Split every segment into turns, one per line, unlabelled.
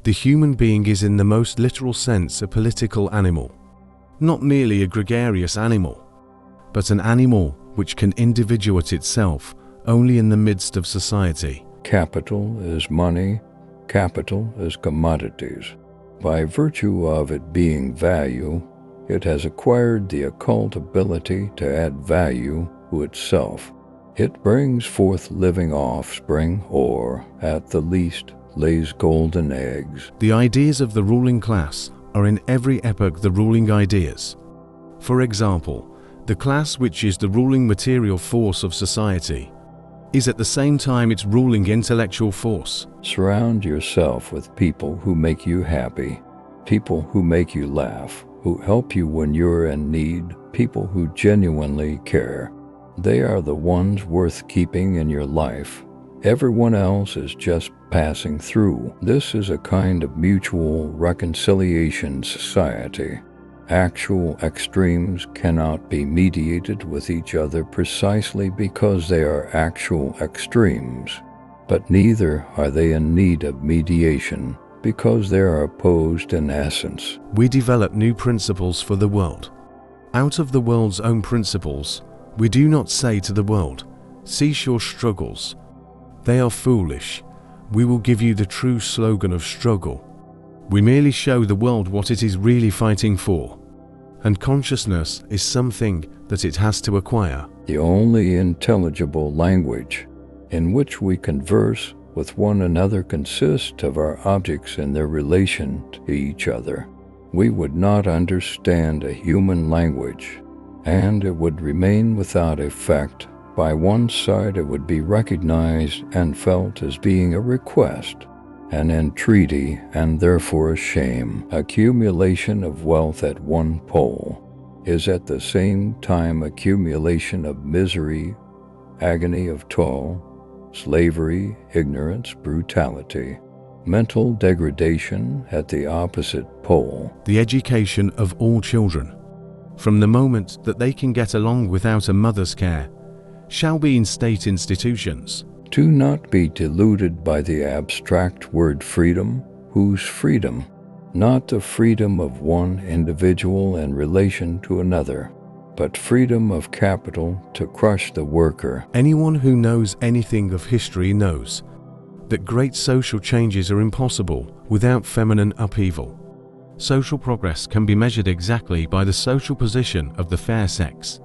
The human being is in the most literal sense a political animal, not merely a gregarious animal, but an animal which can individuate itself only in the midst of society.
Capital is money, capital is commodities. By virtue of it being value, it has acquired the occult ability to add value to itself. It brings forth living offspring, or, at the least, lays golden eggs.
The ideas of the ruling class are in every epoch the ruling ideas. For example, the class which is the ruling material force of society is at the same time its ruling intellectual force.
Surround yourself with people who make you happy, people who make you laugh, who help you when you're in need, people who genuinely care. They are the ones worth keeping in your life. Everyone else is just passing through. This is a kind of mutual reconciliation society. Actual extremes cannot be mediated with each other precisely because they are actual extremes, but neither are they in need of mediation because they are opposed in essence.
We develop new principles for the world. Out of the world's own principles, we do not say to the world, "Cease your struggles. They are foolish. We will give you the true slogan of struggle." We merely show the world what it is really fighting for. And consciousness is something that it has to acquire.
The only intelligible language in which we converse with one another consists of our objects and their relation to each other. We would not understand a human language, and it would remain without effect. By one side it would be recognized and felt as being a request, an entreaty, and therefore a shame. Accumulation of wealth at one pole is at the same time accumulation of misery, agony of toil, slavery, ignorance, brutality, mental degradation at the opposite pole.
The education of all children, from the moment that they can get along without a mother's care, shall be in state institutions.
Do not be deluded by the abstract word freedom. Whose freedom? Not the freedom of one individual in relation to another, but freedom of capital to crush the worker.
Anyone who knows anything of history knows that great social changes are impossible without feminine upheaval. Social progress can be measured exactly by the social position of the fair sex,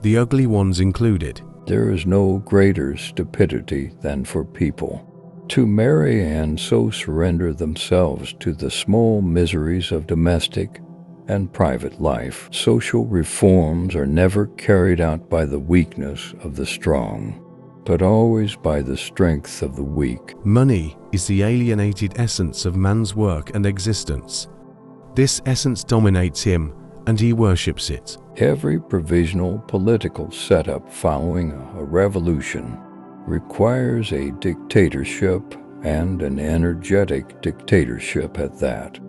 the ugly ones included.
There is no greater stupidity than for people to marry and so surrender themselves to the small miseries of domestic and private life. Social reforms are never carried out by the weakness of the strong, but always by the strength of the weak.
Money is the alienated essence of man's work and existence. This essence dominates him, and he worships it.
Every provisional political setup following a revolution requires a dictatorship, and an energetic dictatorship at that.